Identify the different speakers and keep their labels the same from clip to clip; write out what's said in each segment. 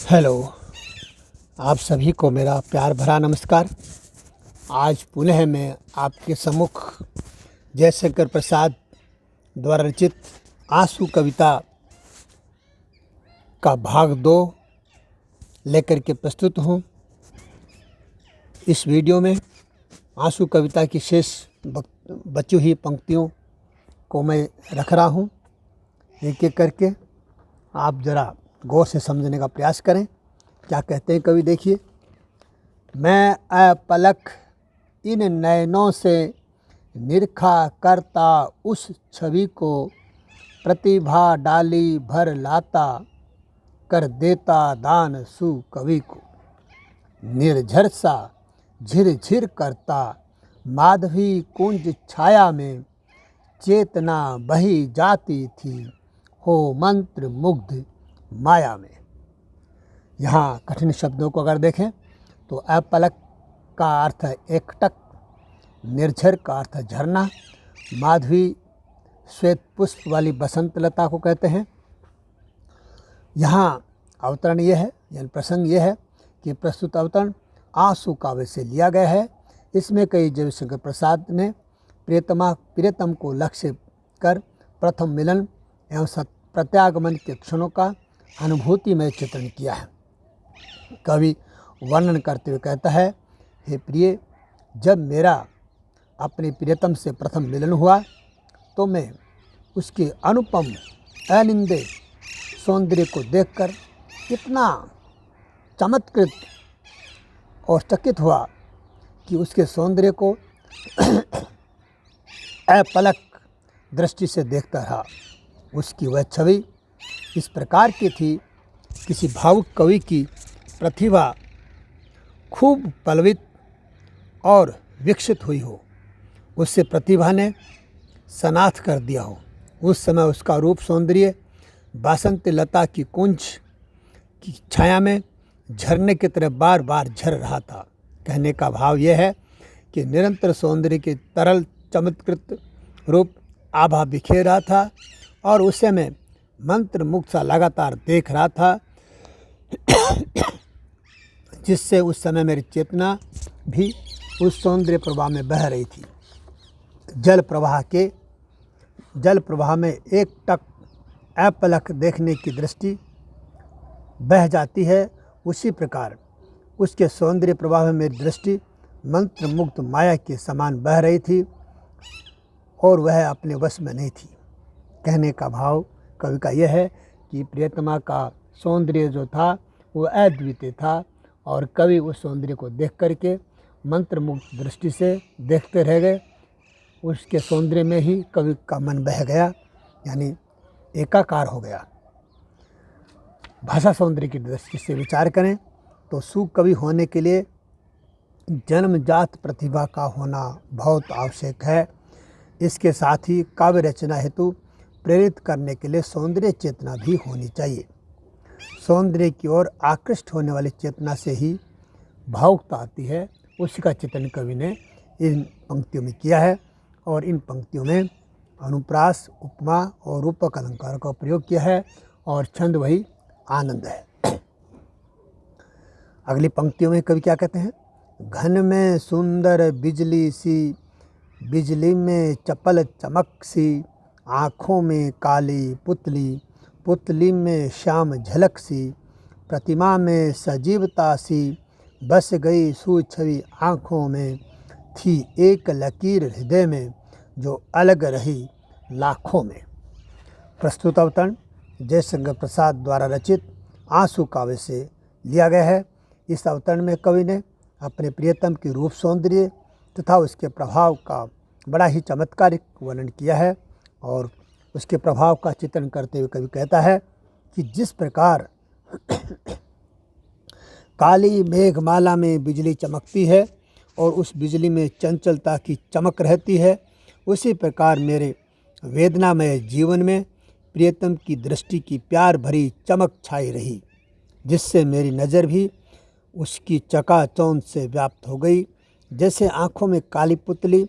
Speaker 1: Hello, आप सभी को मेरा प्यार भरा नमस्कार। आज पुनः मैं आपके सम्मुख जयशंकर प्रसाद द्वारा रचित आंसू कविता का भाग 2 लेकर के प्रस्तुत हूँ। इस वीडियो में आंसू कविता की शेष बची हुई पंक्तियों को मैं रख रहा हूँ। एक एक करके आप ज़रा गौर से समझने का प्रयास करें। क्या कहते हैं कवि, देखिए। मैं अपलक इन नयनों से निरखा करता उस छवि को, प्रतिभा डाली भर लाता कर देता दान सु कवि को। निर्झर सा झिरझिर करता माधवी कुंज छाया में, चेतना बही जाती थी हो मंत्र मुग्ध माया में। यहाँ कठिन शब्दों को अगर देखें तो अपलक का अर्थ है एकटक, निर्झर का अर्थ है झरना, माधवी श्वेत पुष्प वाली बसंत लता को कहते हैं। यहाँ अवतरण ये है, यानी प्रसंग ये है कि प्रस्तुत अवतरण आंसू काव्य से लिया गया है। इसमें कई जयशंकर प्रसाद ने प्रियतम को लक्ष्य कर प्रथम मिलन एवं प्रत्यागमन के क्षणों का अनुभूति में चित्रण किया है। कवि वर्णन करते हुए कहता है, हे प्रिय, जब मेरा अपने प्रियतम से प्रथम मिलन हुआ तो मैं उसके अनुपम अनिंद्य सौंदर्य को देखकर इतना चमत्कृत और चकित हुआ कि उसके सौंदर्य को अपलक दृष्टि से देखता रहा। उसकी वह छवि इस प्रकार की थी, किसी भावुक कवि की प्रतिभा खूब पल्लवित और विकसित हुई हो, उससे प्रतिभा ने सनाथ कर दिया हो। उस समय उसका रूप सौंदर्य बासंत लता की कुंज की छाया में झरने की तरह बार बार झर रहा था। कहने का भाव यह है कि निरंतर सौंदर्य के तरल चमत्कृत रूप आभा बिखेर रहा था और उसे मैं मंत्र मुग्ध सा लगातार देख रहा था, जिससे उस समय मेरी चेतना भी उस सौंदर्य प्रवाह में बह रही थी। जल प्रवाह में एक टक अपलक देखने की दृष्टि बह जाती है, उसी प्रकार उसके सौंदर्य प्रवाह में मेरी दृष्टि मंत्र मुग्ध माया के समान बह रही थी और वह अपने वश में नहीं थी। कहने का भाव कवि का यह है कि प्रियतमा का सौंदर्य जो था वो अद्वितीय था और कवि उस सौंदर्य को देख करके मंत्रमुग्ध दृष्टि से देखते रह गए। उसके सौंदर्य में ही कवि का मन बह गया, यानी एकाकार हो गया। भाषा सौंदर्य की दृष्टि से विचार करें तो सुकवि होने के लिए जन्मजात प्रतिभा का होना बहुत आवश्यक है। इसके साथ ही काव्य रचना हेतु प्रेरित करने के लिए सौंदर्य चेतना भी होनी चाहिए। सौंदर्य की ओर आकृष्ट होने वाली चेतना से ही भावुकता आती है। उसी का चित्रण कवि ने इन पंक्तियों में किया है और इन पंक्तियों में अनुप्रास, उपमा और रूपक अलंकार का प्रयोग किया है और छंद वही आनंद है। अगली पंक्तियों में कवि क्या कहते हैं, घन में सुंदर बिजली सी, बिजली में चपल चमक सी, आँखों में काली पुतली, पुतली में श्याम झलक सी, प्रतिमा में सजीवता सी, बस गई सुछवि आँखों में, थी एक लकीर हृदय में जो अलग रही लाखों में। प्रस्तुत अवतरण जयशंकर प्रसाद द्वारा रचित आंसू काव्य से लिया गया है। इस अवतरण में कवि ने अपने प्रियतम की रूप सौंदर्य तथा उसके प्रभाव का बड़ा ही चमत्कारिक वर्णन किया है और उसके प्रभाव का चित्रण करते हुए कवि कहता है कि जिस प्रकार काली मेघमाला में बिजली चमकती है और उस बिजली में चंचलता की चमक रहती है, उसी प्रकार मेरे वेदनामय जीवन में प्रियतम की दृष्टि की प्यार भरी चमक छाई रही, जिससे मेरी नज़र भी उसकी चकाचौंध से व्याप्त हो गई। जैसे आँखों में काली पुतली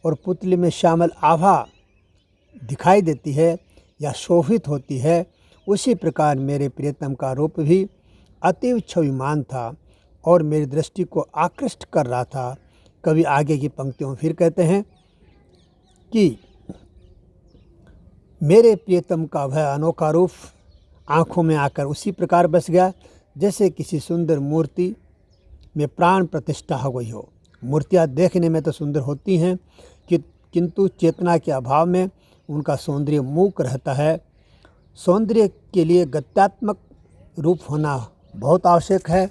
Speaker 1: और पुतली में श्यामल आभा दिखाई देती है या शोभित होती है, उसी प्रकार मेरे प्रियतम का रूप भी अतीव छविमान था और मेरी दृष्टि को आकृष्ट कर रहा था। कवि आगे की पंक्तियों में फिर कहते हैं कि मेरे प्रियतम का वह अनोखा रूप आँखों में आकर उसी प्रकार बस गया जैसे किसी सुंदर मूर्ति में प्राण प्रतिष्ठा हो गई हो। मूर्तियाँ देखने में तो सुंदर होती हैं किंतु चेतना के अभाव में उनका सौंदर्य मूक रहता है। सौंदर्य के लिए गत्यात्मक रूप होना बहुत आवश्यक है।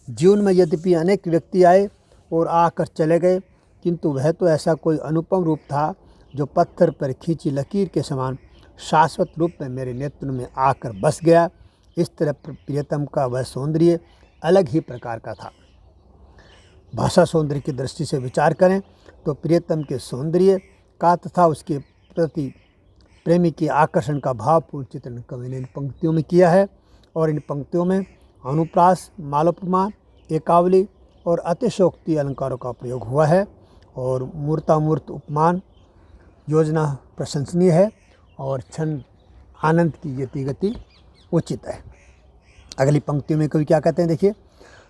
Speaker 1: जीवन में यद्यपि अनेक व्यक्ति आए और आकर चले गए, किंतु वह तो ऐसा कोई अनुपम रूप था जो पत्थर पर खींची लकीर के समान शाश्वत रूप में मेरे नेत्र में आकर बस गया। इस तरह प्रियतम का वह सौंदर्य अलग ही प्रकार का था। भाषा सौंदर्य की दृष्टि से विचार करें तो प्रियतम के सौंदर्य का तथा उसके प्रति प्रेमी के आकर्षण का भावपूर्ण चित्रण कवि ने इन पंक्तियों में किया है। और इन पंक्तियों में अनुप्रास, मालोपमा, एकावली और अतिशयोक्ति अलंकारों का प्रयोग हुआ है। और मूर्तामूर्त उपमान योजना प्रशंसनीय है और छंद आनंद की यतिगति उचित है। अगली पंक्ति में कवि क्या कहते हैं, देखिए।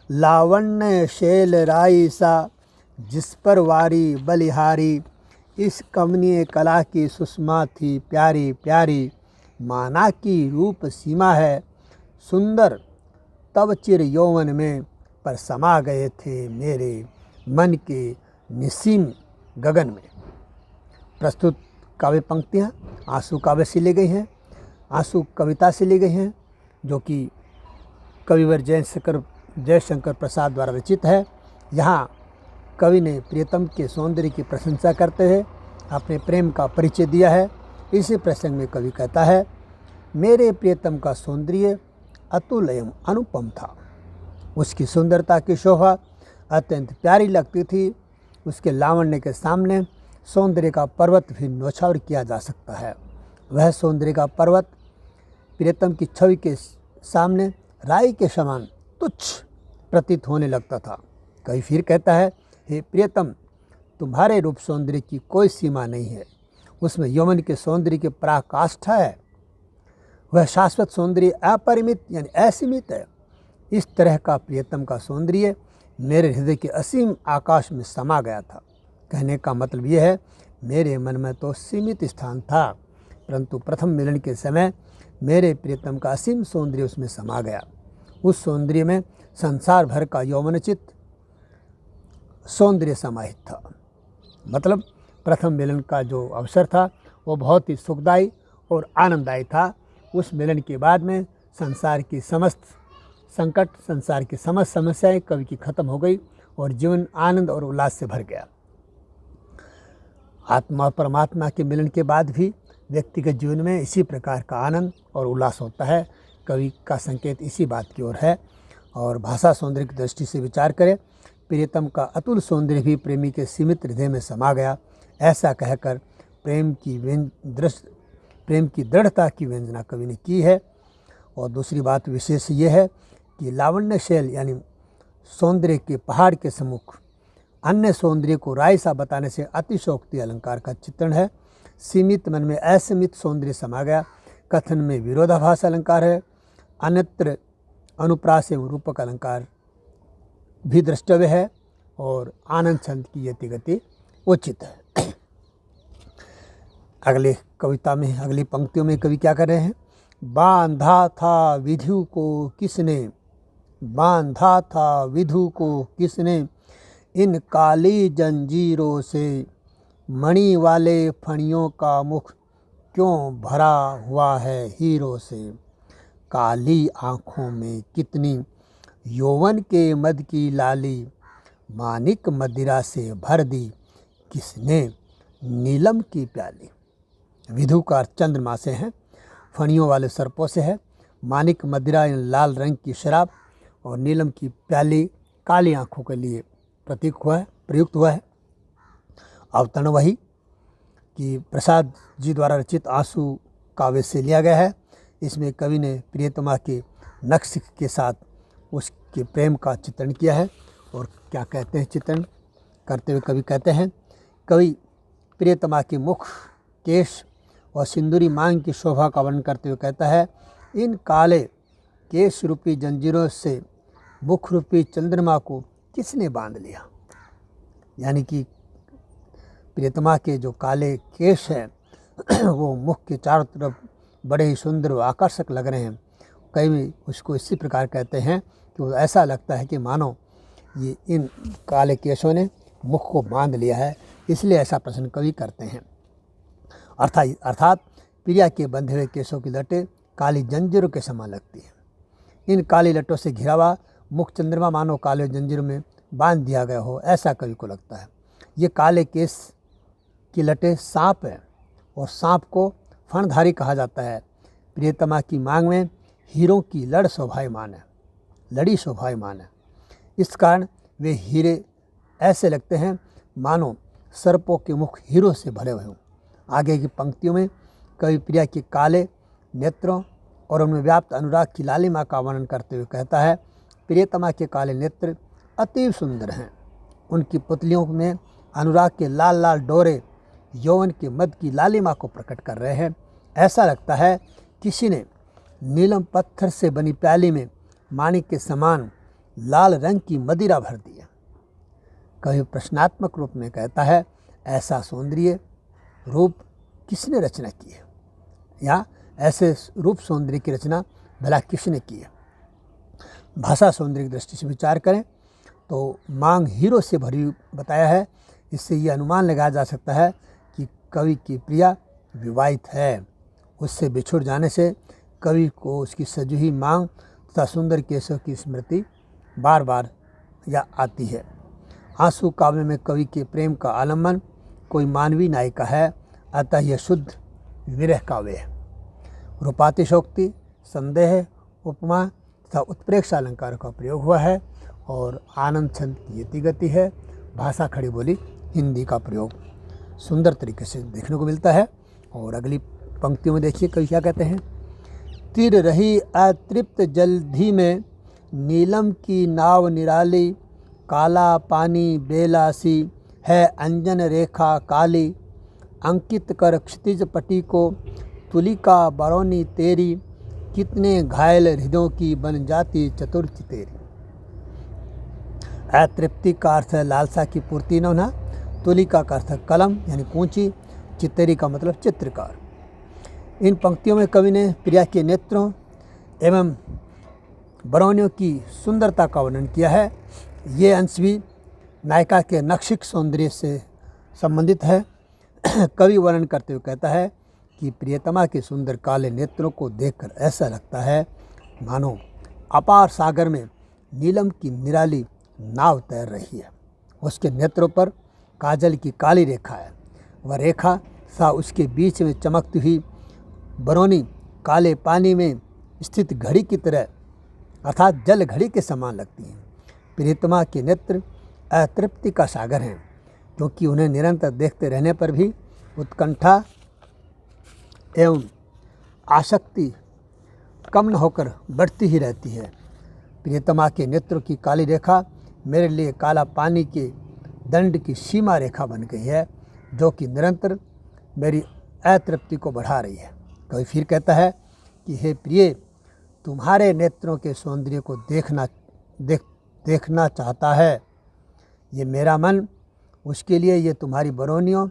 Speaker 1: लावण्य शैल राई सा जिस पर वारी बलिहारी, इस कमनीय कला की सुषमा थी प्यारी प्यारी, माना की रूप सीमा है सुंदर, तब चिर यौवन में पर समा गए थे मेरे मन के निसीम गगन में। प्रस्तुत काव्य पंक्तियाँ आंसू काव्य से ली गई हैं, आंसू कविता से ली गई हैं, जो कि कविवर जयशंकर प्रसाद द्वारा रचित है। यहाँ कवि ने प्रियतम के सौंदर्य की प्रशंसा करते हुए अपने प्रेम का परिचय दिया है। इसी प्रसंग में कवि कहता है, मेरे प्रियतम का सौंदर्य अतुल एवं अनुपम था। उसकी सुंदरता की शोभा अत्यंत प्यारी लगती थी। उसके लावण्य के सामने सौंदर्य का पर्वत भी न्यौछावर किया जा सकता है। वह सौंदर्य का पर्वत प्रियतम की छवि के सामने राई के समान तुच्छ प्रतीत होने लगता था। कवि फिर कहता है, हे प्रियतम, तुम्हारे रूप सौंदर्य की कोई सीमा नहीं है, उसमें यौवन के सौंदर्य की पराकाष्ठा है। वह शाश्वत सौंदर्य अपरिमित यानी असीमित है। इस तरह का प्रियतम का सौंदर्य मेरे हृदय के असीम आकाश में समा गया था। कहने का मतलब यह है, मेरे मन में तो सीमित स्थान था, परंतु प्रथम मिलन के समय मेरे प्रियतम का असीम सौंदर्य उसमें समा गया। उस सौंदर्य में संसार भर का यौवनचित सौंदर्य समाहित था। मतलब प्रथम मिलन का जो अवसर था वो बहुत ही सुखदायी और आनंददायी था। उस मिलन के बाद में संसार की समस्त संकट, संसार की समस्त समस्याएं कवि की खत्म हो गई और जीवन आनंद और उल्लास से भर गया। आत्मा और परमात्मा के मिलन के बाद भी व्यक्तिगत जीवन में इसी प्रकार का आनंद और उल्लास होता है। कवि का संकेत इसी बात की ओर है। और भाषा सौंदर्य की दृष्टि से विचार करें, प्रियतम का अतुल सौंदर्य भी प्रेमी के सीमित हृदय में समा गया। ऐसा कहकर प्रेम की दृढ़ता की व्यंजना कवि ने की है। और दूसरी बात विशेष ये है कि लावण्य शैल यानी सौंदर्य के पहाड़ के सम्मुख अन्य सौंदर्य को राय सा बताने से अतिशयोक्ति अलंकार का चित्रण है। सीमित मन में असीमित सौंदर्य समा गया। कथन में विरोधाभास अलंकार है। अन्यत्र अनुप्रास एवं रूपक अलंकार भी द्रष्टव्य है। और आनंद छंद की यतिगति उचित है। अगले कविता में अगली पंक्तियों में कवि क्या कर रहे हैं, बांधा था विधु को किसने, बांधा था विधु को किसने, इन काली जंजीरों से, मणि वाले फणियों का मुख क्यों भरा हुआ है हीरों से। काली आँखों में कितनी यौवन के मद की लाली, मानिक मदिरा से भर दी किसने नीलम की प्याली। विधु का अर्थ चंद्रमा से है, फणियों वाले सर्पों से है, मानिक मदिरा लाल रंग की शराब और नीलम की प्याली काली आँखों के लिए प्रतीक हुआ है, प्रयुक्त हुआ है। अवतरण वही कि प्रसाद जी द्वारा रचित आंसू काव्य से लिया गया है। इसमें कवि ने प्रियतमा के नक्श के साथ उसके प्रेम का चित्रण किया है। और क्या कहते हैं चित्रण करते हुए कवि कहते हैं, कवि प्रियतमा के मुख, केश और सिंदूरी मांग की शोभा का वर्णन करते हुए कहता है, इन काले केश रूपी जंजीरों से मुख रूपी चंद्रमा को किसने बांध लिया। यानी कि प्रियतमा के जो काले केश हैं वो मुख के चारों तरफ बड़े ही सुंदर व आकर्षक लग रहे हैं। कई उसको इसी प्रकार कहते हैं कि वो ऐसा लगता है कि मानो ये इन काले केशों ने मुख को बांध लिया है, इसलिए ऐसा प्रश्न कवि करते हैं। अर्थात प्रिया के बंधे हुए केशों की लटें काली जंजीरों के समान लगती हैं। इन काली लटों से घिरा हुआ मुख चंद्रमा मानो काले जंजीरों में बांध दिया गया हो, ऐसा कवि को लगता है। ये काले केश की लटें सांप है और सांप को फणधारी कहा जाता है। प्रियतमा की मांग में हीरों की लड़ी शोभायमान है। इस कारण वे हीरे ऐसे लगते हैं मानो सर्पों के मुख हीरों से भरे हुए हों। आगे की पंक्तियों में कवि प्रिया के काले नेत्रों और उनमें व्याप्त अनुराग की लालिमा का वर्णन करते हुए कहता है, प्रियतमा के काले नेत्र अति सुंदर हैं। उनकी पुतलियों में अनुराग के लाल लाल डोरे यौवन के मद की लालिमा को प्रकट कर रहे हैं। ऐसा लगता है किसी ने नीलम पत्थर से बनी प्याली में माणिक के समान लाल रंग की मदिरा भर दी है। कवि प्रश्नात्मक रूप में कहता है, ऐसा सौंदर्य रूप किसने रचना की है, या ऐसे रूप सौंदर्य की रचना भला किसने की है। भाषा सौंदर्य की दृष्टि से विचार करें तो मांग हीरो से भरी बताया है। इससे ये अनुमान लगाया जा सकता है कि कवि की प्रिया विवाहित है। उससे बिछुड़ जाने से कवि को उसकी सजी हुई मांग तथा सुंदर केशों की स्मृति बार बार या आती है। आंसू काव्य में कवि के प्रेम का आलम्बन कोई मानवीय नायिका है, अतः यह शुद्ध विरह काव्य है। रूपातिशोक्ति, संदेह, उपमा तथा उत्प्रेक्षा अलंकार का प्रयोग हुआ है और आनंद छंद की यति गति है। भाषा खड़ी बोली हिंदी का प्रयोग सुंदर तरीके से देखने को मिलता है। और अगली पंक्तियों में देखिए कवि क्या कहते हैं, तिर रही अतृप्त जलधि में नीलम की नाव निराली, काला पानी बेलासी है अंजन रेखा काली, अंकित कर क्षितिज पटी को तुलिका बरौनी तेरी, कितने घायल हृदयों की बन जाती चतुर्थी तेरी। अतृप्ति का अर्थ है लालसा की पूर्ति न होना, तुलिका का अर्थ है कलम यानी कूंची, चित्तेरी का मतलब चित्रकार। इन पंक्तियों में कवि ने प्रिया के नेत्रों एवं बरौनियों की सुंदरता का वर्णन किया है। ये अंश भी नायिका के नक्षिक सौंदर्य से संबंधित है। कवि वर्णन करते हुए कहता है कि प्रियतमा के सुंदर काले नेत्रों को देखकर ऐसा लगता है मानो अपार सागर में नीलम की निराली नाव तैर रही है। उसके नेत्रों पर काजल की काली रेखा है। वह रेखा सा उसके बीच में चमकती हुई बरौनी काले पानी में स्थित घड़ी की तरह अर्थात जल घड़ी के समान लगती हैं। प्रियतमा के नेत्र अतृप्ति का सागर हैं, क्योंकि उन्हें निरंतर देखते रहने पर भी उत्कंठा एवं आसक्ति कम न होकर बढ़ती ही रहती है। प्रियतमा के नेत्रों की काली रेखा मेरे लिए काला पानी के दंड की सीमा रेखा बन गई है, जो कि निरंतर मेरी अतृप्ति को बढ़ा रही है। कवि फिर कहता है कि हे प्रिय, तुम्हारे नेत्रों के सौंदर्य को देखना चाहता है ये मेरा मन। उसके लिए ये तुम्हारी बरौनियों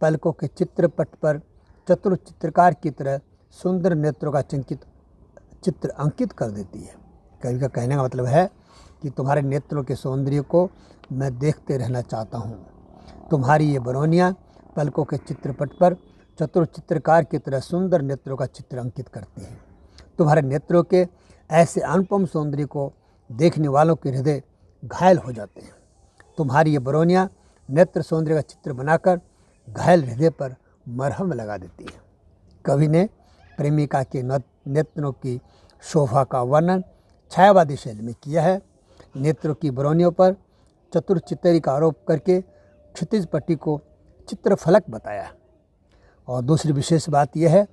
Speaker 1: पलकों के चित्रपट पर चतुर चित्रकार की तरह सुंदर नेत्रों का चित्र अंकित कर देती है। कवि का कहने का मतलब है कि तुम्हारे नेत्रों के सौंदर्य को मैं देखते रहना चाहता हूँ। तुम्हारी ये बरौनियाँ पलकों के चित्रपट पर चतुर चित्रकार की तरह सुंदर नेत्रों का चित्र अंकित करती हैं। तुम्हारे नेत्रों के ऐसे अनुपम सौंदर्य को देखने वालों के हृदय घायल हो जाते हैं। तुम्हारी ये बरौनियाँ नेत्र सौंदर्य का चित्र बनाकर घायल हृदय पर मरहम लगा देती है। कवि ने प्रेमिका के नेत्रों की शोभा का वर्णन छायावादी शैली में किया है। नेत्रों की बरौनियों पर चतुर चित्तरी का आरोप करके क्षितिज पट्टी को चित्रफलक बताया। और दूसरी विशेष बात यह है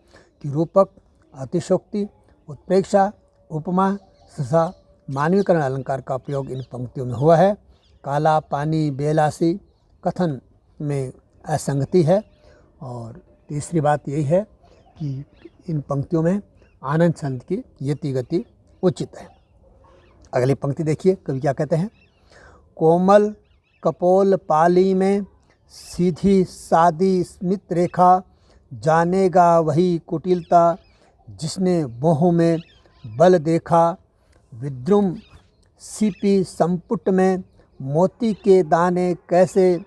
Speaker 1: कि रूपक, अतिशोक्ति, उत्प्रेक्षा, उपमा तथा मानवीकरण अलंकार का प्रयोग इन पंक्तियों में हुआ है। काला पानी बेलासी कथन में असंगति है। और तीसरी बात यही है कि इन पंक्तियों में आनंद छंद की यति गति उचित है। अगली पंक्ति देखिए, कवि क्या कहते हैं। कोमल कपोल पाली में सीधी सादी स्मित रेखा, जानेगा वही कुटिलता जिसने मोह में बल देखा। विद्रुम सीपी संपुट में मोती के दाने कैसे,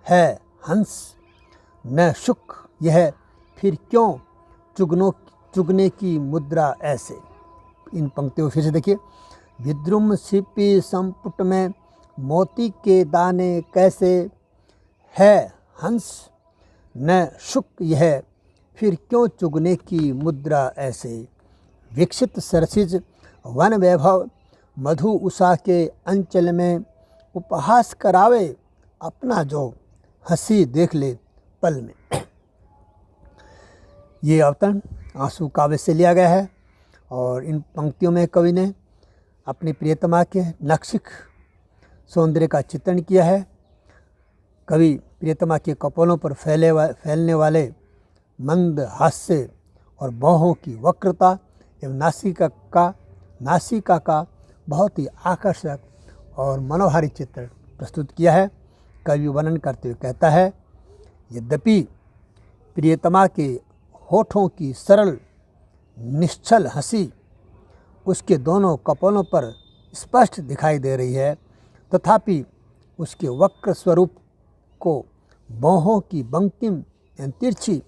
Speaker 1: है हंस न शुक यह फिर क्यों चुगने की मुद्रा ऐसे। इन पंक्तियों फिर से देखिए। विद्रुम सीपी संपुट में मोती के दाने कैसे, है हंस न शुक यह फिर क्यों चुगने की मुद्रा ऐसे। विकसित सरसिज वन वैभव मधु उषा के अंचल में, उपहास करावे अपना जो हंसी देख ले पल में। ये अवतरण आंसू काव्य से लिया गया है और इन पंक्तियों में कवि ने अपनी प्रियतमा के नक्शिक सौंदर्य का चित्रण किया है। कवि प्रियतमा के कपोलों पर फैलने वाले मंद हास्य और बाहों की वक्रता एवं नासिका का बहुत ही आकर्षक और मनोहारी चित्र प्रस्तुत किया है। कवि वर्णन करते हुए कहता है, यद्यपि प्रियतमा के होठों की सरल निश्चल हंसी उसके दोनों कपोलों पर स्पष्ट दिखाई दे रही है, तथापि उसके वक्र स्वरूप को बाहों की बंकिम या तिरछी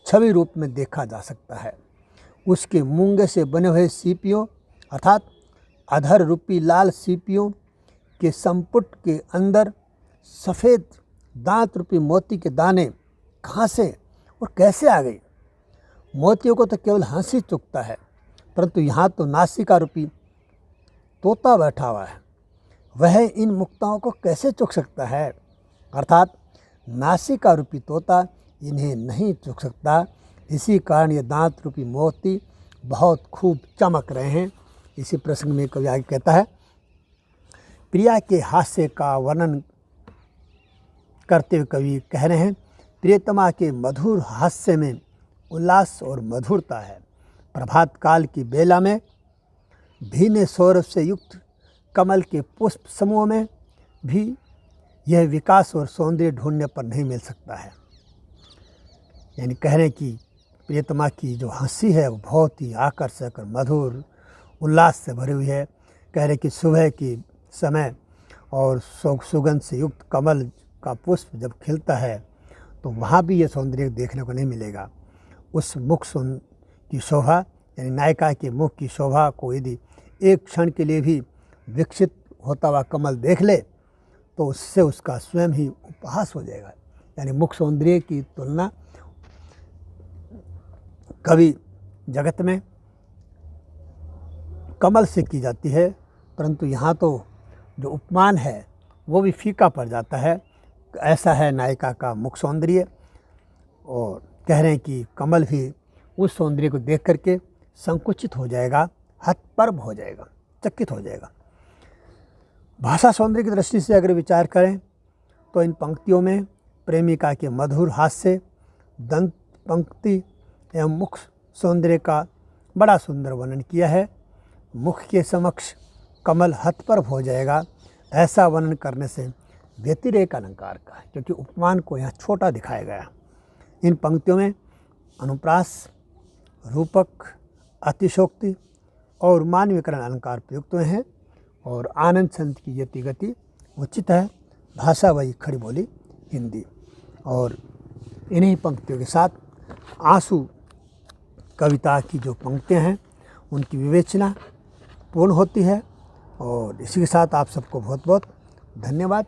Speaker 1: छवि रूप में देखा जा सकता है। उसके मूंगे से बने हुए सीपियों अर्थात अधर रूपी लाल सीपियों के संपुट के अंदर सफ़ेद दांत रूपी मोती के दाने कहाँ से और कैसे आ गए। मोतियों को तो केवल हंसी चुकता है, परंतु यहाँ तो नासिका रूपी तोता बैठा हुआ है, वह इन मुक्ताओं को कैसे चुक सकता है। अर्थात नासिका रूपी तोता इन्हें नहीं चुक सकता। इसी कारण ये दांत रूपी मोती बहुत खूब चमक रहे हैं। इसी प्रसंग में कवि आगे कहता है, प्रिया के हास्य का वर्णन करते हुए कवि कह रहे हैं, प्रियतमा के मधुर हास्य में उल्लास और मधुरता है। प्रभात काल की बेला में भीने सौरभ से युक्त कमल के पुष्प समूह में भी यह विकास और सौंदर्य ढूंढने पर नहीं मिल सकता है। यानी कह रहे हैं कि प्रियतमा की जो हंसी है वो बहुत ही आकर्षक और मधुर उल्लास से भरी हुई है। कह रहे कि सुबह की समय और सुगंध से युक्त कमल का पुष्प जब खिलता है तो वहाँ भी ये सौंदर्य देखने को नहीं मिलेगा। उस मुख की शोभा यानी नायिका के मुख की शोभा को यदि एक क्षण के लिए भी विकसित होता हुआ कमल देख ले तो उससे उसका स्वयं ही उपहास हो जाएगा। यानी मुख सौंदर्य की तुलना कवि जगत में कमल से की जाती है, परंतु यहाँ तो जो उपमान है वो भी फीका पड़ जाता है। ऐसा है नायिका का मुख सौंदर्य, और कह रहे हैं कि कमल भी उस सौंदर्य को देख करके संकुचित हो जाएगा, हतप्रभ हो जाएगा, चकित हो जाएगा। भाषा सौंदर्य की दृष्टि से अगर विचार करें तो इन पंक्तियों में प्रेमिका के मधुर हास्य, दंत पंक्ति एवं मुख सौंदर्य का बड़ा सुंदर वर्णन किया है। मुख के समक्ष कमल हतप्रभ हो जाएगा, ऐसा वर्णन करने से व्यतिरेक अलंकार का है, क्योंकि उपमान को यहाँ छोटा दिखाया गया। इन पंक्तियों में अनुप्रास, रूपक, अतिशोक्ति और मानवीकरण अलंकार प्रयुक्त हुए हैं और आनंद छंद की यति गति उचित है। भाषा वही खड़ी बोली हिंदी। और इन्हीं पंक्तियों के साथ आंसू कविता की जो पंक्तियाँ हैं उनकी विवेचना पूर्ण होती है। और इसी के साथ आप सबको बहुत बहुत धन्यवाद।